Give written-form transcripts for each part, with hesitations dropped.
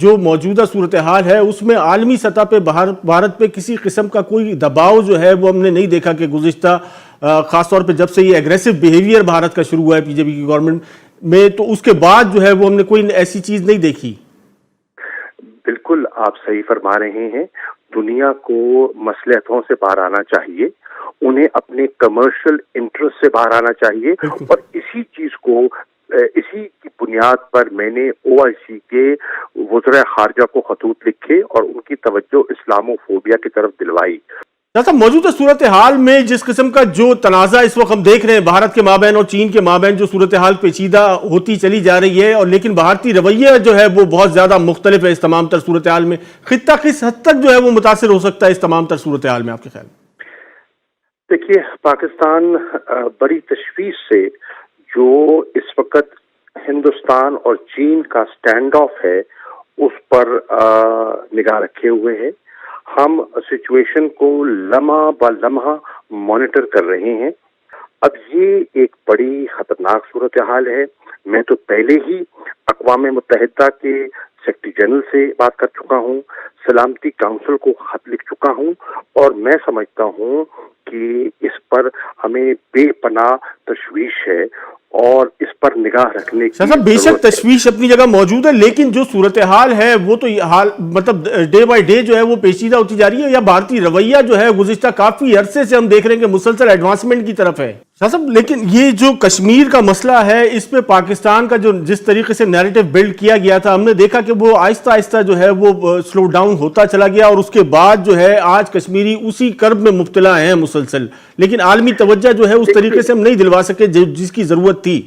جو موجودہ صورتحال ہے اس میں عالمی سطح پہ بھارت پہ کسی قسم کا کوئی دباؤ جو ہے وہ ہم نے نہیں دیکھا کہ گزشتہ خاص طور پہ جب سے یہ ایگریسو بیہیویئر بھارت کا شروع ہوا ہے پی جے پی کی گورنمنٹ میں، تو اس کے بعد جو ہے وہ ہم نے کوئی ایسی چیز نہیں دیکھی۔ بالکل آپ صحیح فرما رہے ہیں، دنیا کو مصلحتوں سے باہر آنا چاہیے، انہیں اپنے کمرشل انٹرسٹ سے باہر آنا چاہیے، اور اسی چیز کو اسی کی بنیاد پر میں نے OIC کے وزراء خارجہ کو خطوط لکھے اور ان کی توجہ اسلامو فوبیا کی طرف دلوائی۔ صاحب موجودہ صورتحال میں جس قسم کا جو تنازع اس وقت ہم دیکھ رہے ہیں بھارت کے مابین اور چین کے مابین، جو صورتحال پیچیدہ ہوتی چلی جا رہی ہے، اور لیکن بھارتی رویہ جو ہے وہ بہت زیادہ مختلف ہے اس تمام تر صورتحال میں، خطہ کس حد تک جو ہے وہ متاثر ہو سکتا ہے اس تمام تر صورتحال میں آپ کے خیال میں؟ دیکھیے، پاکستان بڑی تشویش سے جو اس وقت ہندوستان اور چین کا سٹینڈ آف ہے اس پر نگاہ رکھے ہوئے ہے۔ ہم سچویشن کو لمحہ با لمحہ مانیٹر کر رہے ہیں۔ اب یہ ایک بڑی خطرناک صورتحال ہے۔ میں تو پہلے ہی اقوام متحدہ کے سیکرٹری جنرل سے بات کر چکا ہوں، سلامتی کونسل کو خط لکھ چکا ہوں، اور میں سمجھتا ہوں کہ اس پر ہمیں بے پناہ تشویش ہے اور اس پر نگاہ رکھنے کی صاحب بے شک تشویش اپنی جگہ موجود ہے، لیکن جو صورتحال ہے وہ تو حال مطلب ڈے بائی ڈے جو ہے وہ پیچیدہ ہوتی جا رہی ہے، یا بھارتی رویہ جو ہے گزشتہ کافی عرصے سے ہم دیکھ رہے ہیں کہ مسلسل ایڈوانسمنٹ کی طرف ہے صاحب۔ لیکن یہ جو کشمیر کا مسئلہ ہے اس پہ پاکستان کا جو جس طریقے سے نیریٹو بلڈ کیا گیا تھا، ہم نے دیکھا کہ وہ آہستہ آہستہ جو ہے وہ سلو ڈاؤن ہوتا چلا گیا، اور اس کے بعد جو ہے آج کشمیری اسی کرب میں مبتلا ہیں مسلسل، لیکن عالمی توجہ جو ہے اس طریقے سے ہم نہیں دلوا سکے جس کی ضرورت تھی۔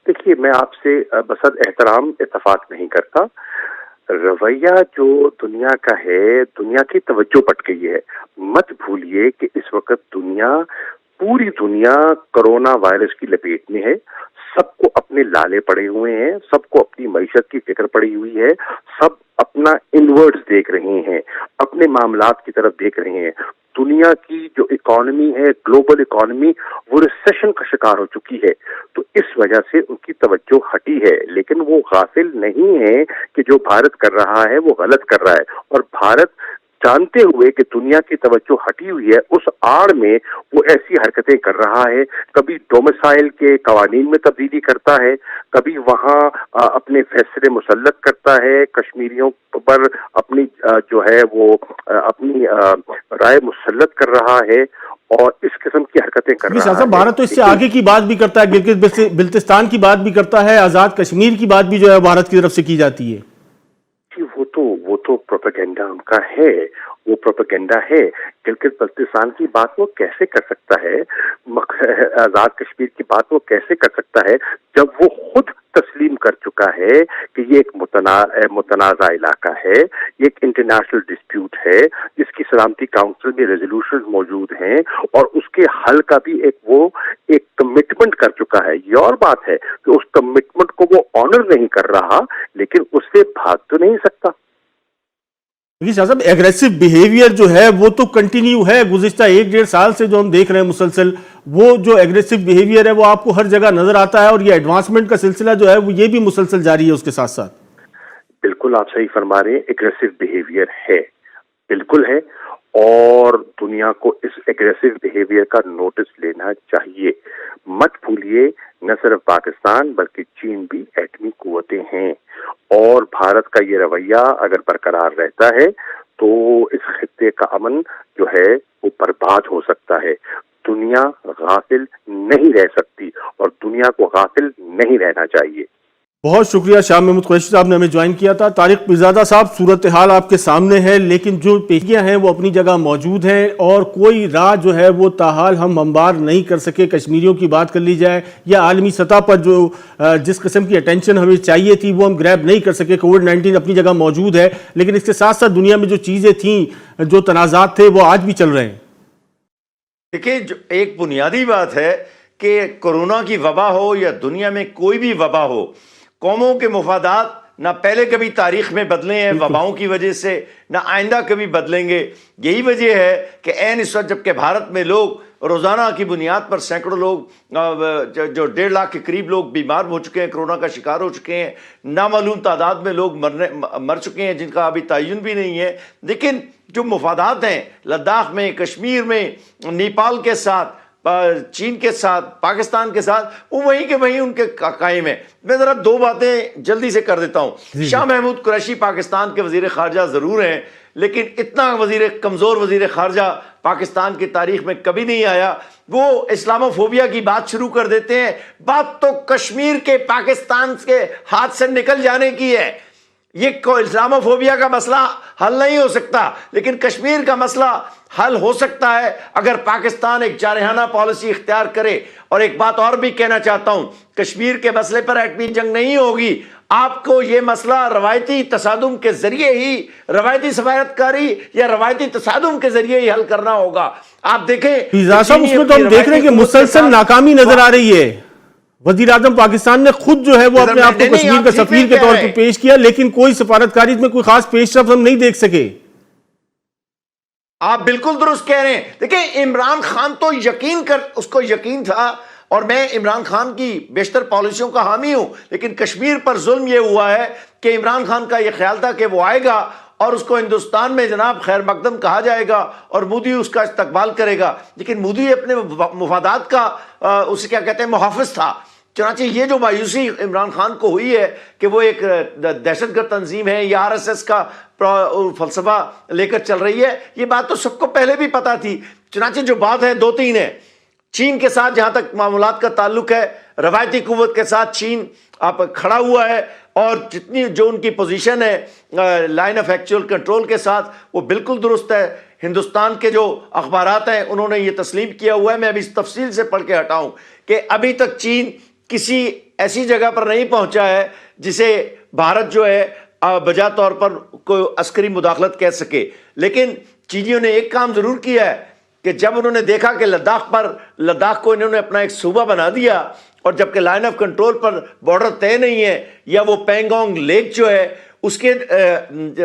دیکھیے، میں آپ سے بصد احترام اتفاق نہیں کرتا۔ رویہ جو دنیا کا ہے، دنیا کی توجہ پٹ گئی ہے۔ مت بھولیے کہ اس وقت پوری دنیا کرونا وائرس کی لپیٹ میں ہے، سب کو اپنے لالے پڑے ہوئے ہیں، سب کو اپنی معیشت کی فکر پڑی ہوئی ہے، سب اپنا انورڈز دیکھ رہے ہیں، اپنے معاملات کی طرف دیکھ رہے ہیں۔ دنیا کی جو اکانومی ہے، گلوبل اکانومی، وہ ریسیشن کا شکار ہو چکی ہے، تو اس وجہ سے ان کی توجہ ہٹی ہے، لیکن وہ غافل نہیں ہے کہ جو بھارت کر رہا ہے وہ غلط کر رہا ہے، اور بھارت جانتے ہوئے کہ دنیا کی توجہ ہٹی ہوئی ہے اس آڑ میں وہ ایسی حرکتیں کر رہا ہے، کبھی ڈومیسائل کے قوانین میں تبدیلی کرتا ہے، کبھی وہاں اپنے فیصلے مسلط کرتا ہے، کشمیریوں پر اپنی جو ہے وہ اپنی رائے مسلط کر رہا ہے، اور اس قسم کی حرکتیں کر رہا ہے۔ بھارت تو اس سے آگے کی بات بھی کرتا ہے، گلگت بلتستان کی بات بھی کرتا ہے، آزاد کشمیر کی بات بھی جو ہے بھارت کی طرف سے کی جاتی ہے۔ وہ تو پروپیگنڈا ان کا ہے، وہ پروپیگنڈا ہے۔ گلگت بلتستان کی بات وہ کیسے کر سکتا ہے، آزاد کشمیر کی بات وہ کیسے کر سکتا ہے جب وہ خود تسلیم کر چکا ہے کہ یہ ایک متنازع علاقہ ہے، یہ ایک انٹرنیشنل ڈسپیوٹ ہے جس کی سلامتی کونسل میں ریزولوشن موجود ہیں، اور اس کے حل کا بھی ایک کمٹمنٹ کر چکا ہے۔ یہ اور بات ہے کہ اس کمٹمنٹ کو وہ آنر نہیں کر رہا، لیکن اس سے بھاگ تو نہیں سکتا۔ شاہ صاحب ایگریسو بیہیویئر جو ہے وہ تو کنٹینیو ہے، گزشتہ 1-1.5 سال سے جو ہم دیکھ رہے ہیں مسلسل، وہ جو ایگریسو بیہیویئر ہے وہ آپ کو ہر جگہ نظر آتا ہے، اور یہ ایڈوانسمنٹ کا سلسلہ جو ہے وہ یہ بھی مسلسل جاری ہے اس کے ساتھ ساتھ۔ بالکل آپ صحیح فرما رہے ہیں، ایگریسو بیہیویئر ہے، بالکل ہے، اور دنیا کو اس ایگریسو بیہیویئر کا نوٹس لینا چاہیے۔ مت بھولیے، نہ صرف پاکستان بلکہ چین بھی ایٹمی قوتیں ہیں، اور بھارت کا یہ رویہ اگر برقرار رہتا ہے تو اس خطے کا امن جو ہے وہ برباد ہو سکتا ہے۔ دنیا غافل نہیں رہ سکتی، اور دنیا کو غافل نہیں رہنا چاہیے۔ بہت شکریہ شاہ محمود قریشی صاحب نے ہمیں جوائن کیا تھا۔ طارق پیرزادہ صاحب، صورتحال آپ کے سامنے ہے، لیکن جو پیچیدگیاں ہیں وہ اپنی جگہ موجود ہیں، اور کوئی راہ جو ہے وہ تاحال ہم ہموار نہیں کر سکے۔ کشمیریوں کی بات کر لی جائے یا عالمی سطح پر جو جس قسم کی اٹینشن ہمیں چاہیے تھی وہ ہم گریب نہیں کر سکے۔ کووڈ-19 اپنی جگہ موجود ہے، لیکن اس کے ساتھ ساتھ دنیا میں جو چیزیں تھیں، جو تنازعات تھے، وہ آج بھی چل رہے ہیں۔ دیکھیں، ایک بنیادی بات ہے کہ کورونا کی وبا ہو یا دنیا میں کوئی بھی وبا ہو، قوموں کے مفادات نہ پہلے کبھی تاریخ میں بدلے ہیں وباؤں کی وجہ سے، نہ آئندہ کبھی بدلیں گے. یہی وجہ ہے کہ عین اس وقت جب کہ بھارت میں لوگ روزانہ کی بنیاد پر سینکڑوں لوگ جو 1.5 لاکھ کے قریب لوگ بیمار ہو چکے ہیں، کرونا کا شکار ہو چکے ہیں، نامعلوم تعداد میں لوگ مر چکے ہیں جن کا ابھی تعین بھی نہیں ہے. لیکن جو مفادات ہیں لداخ میں، کشمیر میں، نیپال کے ساتھ، چین کے ساتھ، پاکستان کے ساتھ، وہ وہیں کے وہیں ان کے قائم ہیں. میں ذرا 2 باتیں جلدی سے کر دیتا ہوں. شاہ محمود قریشی پاکستان کے وزیر خارجہ ضرور ہیں، لیکن اتنا کمزور وزیر خارجہ پاکستان کی تاریخ میں کبھی نہیں آیا. وہ اسلامو فوبیا کی بات شروع کر دیتے ہیں. بات تو کشمیر کے پاکستان کے ہاتھ سے نکل جانے کی ہے. یہ اسلامو فوبیا کا مسئلہ حل نہیں ہو سکتا، لیکن کشمیر کا مسئلہ حل ہو سکتا ہے اگر پاکستان ایک جارحانہ پالیسی اختیار کرے. اور ایک بات اور بھی کہنا چاہتا ہوں، کشمیر کے مسئلے پر ایٹمی جنگ نہیں ہوگی. آپ کو یہ مسئلہ روایتی تصادم کے ذریعے ہی، روایتی سفارتکاری یا روایتی تصادم کے ذریعے ہی حل کرنا ہوگا. آپ دیکھیں فیضا صاحب، اس میں تو ہم دیکھ رہے ہیں کہ مسلسل ناکامی نظر آ رہی ہے. وزیر اعظم پاکستان نے خود جو ہے وہ اپنے آپ کو کشمیر کا سفیر کے طور پر پیش کیا، لیکن کوئی سفارتکاری میں کوئی خاص پیش رفت ہم نہیں دیکھ سکے. آپ بالکل درست کہہ رہے ہیں. دیکھیں عمران خان تو اس کو یقین تھا، اور میں عمران خان کی بیشتر پالیسیوں کا حامی ہوں، لیکن کشمیر پر ظلم یہ ہوا ہے کہ عمران خان کا یہ خیال تھا کہ وہ آئے گا اور اس کو ہندوستان میں جناب خیر مقدم کہا جائے گا اور مودی اس کا استقبال کرے گا. لیکن مودی اپنے مفادات کا اسے کیا کہتے ہیں محافظ تھا. چنانچہ یہ جو مایوسی عمران خان کو ہوئی ہے کہ وہ ایک دہشت گرد تنظیم ہے یا RSS کا فلسفہ لے کر چل رہی ہے، یہ بات تو سب کو پہلے بھی پتا تھی. چنانچہ جو بات ہے 2-3 ہے. چین کے ساتھ جہاں تک معاملات کا تعلق ہے، روایتی قوت کے ساتھ چین آپ کھڑا ہوا ہے، اور جتنی جو ان کی پوزیشن ہے لائن آف ایکچوئل کنٹرول کے ساتھ وہ بالکل درست ہے. ہندوستان کے جو اخبارات ہیں انہوں نے یہ تسلیم کیا ہوا ہے. میں ابھی اس تفصیل سے پڑھ کے ہٹاؤں کہ ابھی تک چین کسی ایسی جگہ پر نہیں پہنچا ہے جسے بھارت جو ہے بجا طور پر کوئی عسکری مداخلت کہہ سکے. لیکن چینیوں نے ایک کام ضرور کیا ہے کہ جب انہوں نے دیکھا کہ لداخ کو انہوں نے اپنا ایک صوبہ بنا دیا، اور جبکہ line of control per border طے نہیں ہے، یا وہ پینگونگ لیک جو ہے اس کے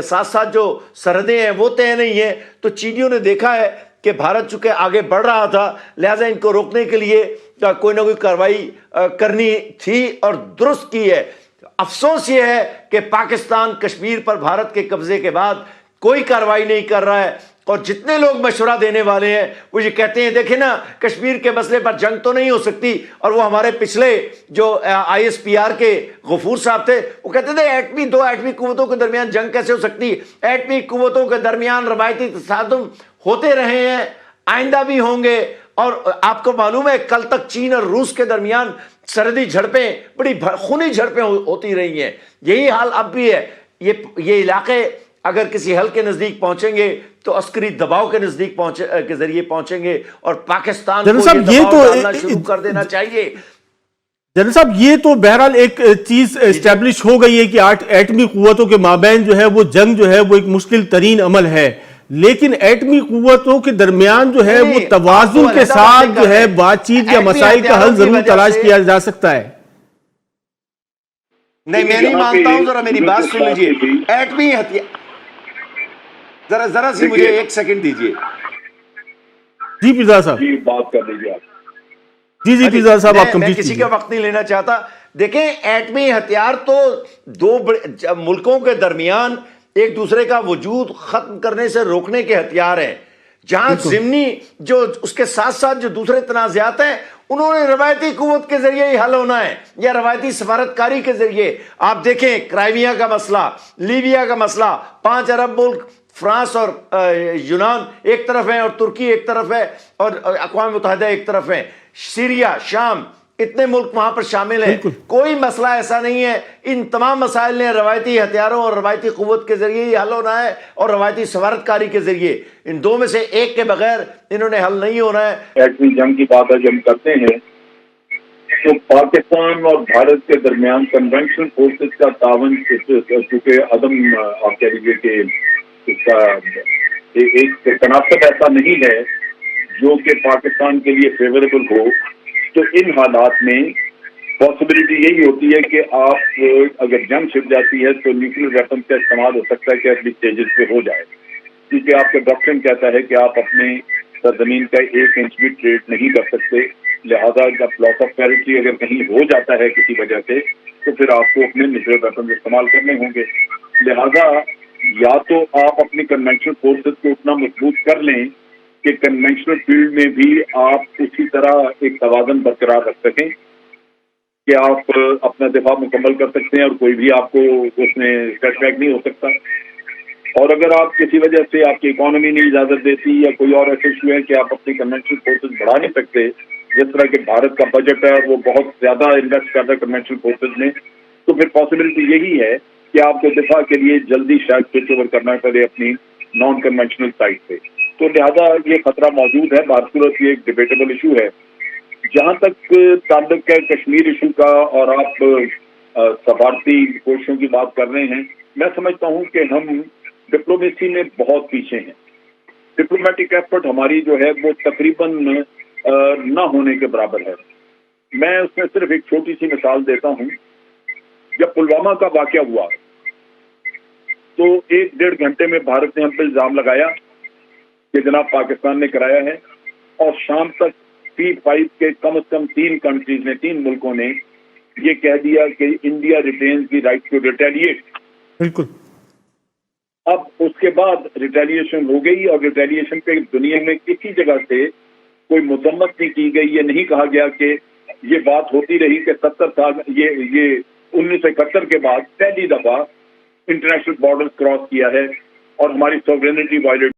ساتھ ساتھ جو سرحدیں ہیں وہ طے نہیں ہیں، تو چینیوں نے دیکھا ہے کہ بھارت چونکہ آگے بڑھ رہا تھا، لہٰذا ان کو روکنے کے لیے کوئی نہ کوئی کارروائی کرنی تھی، اور درست کی ہے. افسوس یہ ہے کہ پاکستان کشمیر پر بھارت کے قبضے کے بعد کوئی کارروائی نہیں کر رہا ہے. اور جتنے لوگ مشورہ دینے والے ہیں وہ یہ کہتے ہیں دیکھیں نا کشمیر کے مسئلے پر جنگ تو نہیں ہو سکتی. اور وہ ہمارے پچھلے جو ISPR کے غفور صاحب تھے وہ کہتے تھے دو ایٹمی قوتوں کے درمیان جنگ کیسے ہو سکتی؟ ایٹمی قوتوں کے درمیان روایتی تصادم ہوتے رہے ہیں، آئندہ بھی ہوں گے. اور آپ کو معلوم ہے کل تک چین اور روس کے درمیان سرحدی جھڑپیں، بڑی خونی جھڑپیں ہوتی رہی ہیں. یہی حال اب بھی ہے. یہ علاقے اگر کسی حل کے نزدیک پہنچیں گے تو عسکری دباؤ کے نزدیک کے ذریعے پہنچیں گے، اور پاکستان کو یہ دباؤ ڈالنا شروع کر دینا چاہیے. جنرل صاحب، یہ تو بہرحال ایک چیز اسٹیبلش ہو گئی ہے کہ ایٹمی قوتوں کے مابین جو ہے وہ جنگ جو ہے وہ ایک مشکل ترین عمل ہے، لیکن ایٹمی قوتوں کے درمیان جو ہے وہ توازن کے ساتھ جو ہے بات چیت یا مسائل کا حل ضرور تلاش کیا جا سکتا ہے. نہیں، میں نہیں مانتا ہوں. ذرا میری بات سن لیجیے. ایٹمی ہتھیار، ذرا سی مجھے 1 سیکنڈ دیجیے. جی فیضا صاحب، جی بات کر لیجیے آپ. جی فیضا صاحب، آپ میں کسی کا وقت نہیں لینا چاہتا. دیکھیں ایٹمی ہتھیار تو 2 ملکوں کے درمیان ایک دوسرے کا وجود ختم کرنے سے روکنے کے ہتھیار ہیں. جہاں ضمنی جو اس کے ساتھ ساتھ جو دوسرے تنازعات ہیں انہوں نے روایتی قوت کے ذریعے ہی حل ہونا ہے یا روایتی سفارتکاری کے ذریعے. آپ دیکھیں کرائمیا کا مسئلہ، لیبیا کا مسئلہ، 5 عرب ملک فرانس اور یونان ایک طرف ہیں اور ترکی ایک طرف ہے اور اقوام متحدہ ایک طرف ہیں، سیریا، شام، اتنے ملک وہاں پر شامل ہیں. کوئی مسئلہ ایسا نہیں ہے. ان تمام مسائل نے روایتی ہتھیاروں اور روایتی قوت کے ذریعے ہی حل ہونا ہے اور روایتی سفارتکاری کے ذریعے. ان 2 میں سے ایک کے بغیر انہوں نے حل نہیں ہونا ہے. ایٹمی جنگ کی بات آج ہم کرتے ہیں تو پاکستان اور بھارت کے درمیان کنونشنل فورسز کا تعاون چونکہ عدم آپ کہہ لیجیے کہ اس کا ایک تناسب ایسا نہیں ہے جو کہ پاکستان کے لیے فیوریبل ہو، تو ان حالات میں پاسبلٹی یہی ہوتی ہے کہ آپ اگر جنگ چھڑ جاتی ہے تو نیوکلیر ویپن کا استعمال ہو سکتا ہے کہ ارلی اسٹیجز پہ ہو جائے، کیونکہ آپ کا ڈاکٹرن کہتا ہے کہ آپ اپنے سرزمین کا 1 انچ بھی ٹریڈ نہیں کر سکتے، لہذا جب لاس آف ٹیریٹری اگر کہیں ہو جاتا ہے کسی وجہ سے تو پھر آپ کو اپنے نیوکلیر ویپن استعمال کرنے ہوں گے. لہذا یا تو آپ اپنی کنونشنل فورسز کو اتنا مضبوط کر لیں کہ کنونشنل فیلڈ میں بھی آپ اسی طرح ایک توازن برقرار رکھ سکیں کہ آپ اپنا دفاع مکمل کر سکتے ہیں اور کوئی بھی آپ کو اس میں سیٹ بیک نہیں ہو سکتا. اور اگر آپ کسی وجہ سے آپ کی اکانومی نہیں اجازت دیتی یا کوئی اور ایسے ایشو ہے کہ آپ اپنی کنونشنل فورسز بڑھا نہیں سکتے، جس طرح کہ بھارت کا بجٹ ہے وہ بہت زیادہ انویسٹ کر رہا ہے کنونشنل فورسز میں، تو پھر پاسبلٹی یہی ہے کہ آپ کو دفاع کے لیے جلدی شاید سوئچ اوور کرنا پڑے اپنی نان کنونشنل سائٹ پہ. تو لہذا یہ خطرہ موجود ہے. بہرصورت یہ ایک ڈبیٹیبل ایشو ہے. جہاں تک تعلق ہے کشمیر ایشو کا اور آپ سفارتی کوششوں کی بات کر رہے ہیں، میں سمجھتا ہوں کہ ہم ڈپلومیسی میں بہت پیچھے ہیں. ڈپلومیٹک ایفرٹ ہماری جو ہے وہ تقریباً نہ ہونے کے برابر ہے. میں اس میں صرف ایک چھوٹی سی مثال دیتا ہوں. جب پلوامہ کا واقعہ ہوا تو 1-1.5 گھنٹے میں بھارت نے ہم پہ الزام لگایا کہ جناب پاکستان نے کرایا ہے، اور شام تک P5 کے کم از کم 3 کنٹریز نے، 3 ملکوں نے یہ کہہ دیا کہ India retains the right to retaliate. بالکل. اب اس کے بعد ریٹیلیشن ہو گئی، اور ریٹیلیشن پہ دنیا میں کسی جگہ سے کوئی مذمت نہیں کی گئی. یہ نہیں کہا گیا کہ یہ بات ہوتی رہی کہ 70 سال یہ 1971 کے بعد پہلی دفعہ انٹرنیشنل بارڈر کراس کیا ہے اور ہماری سوورینٹی وائلیٹ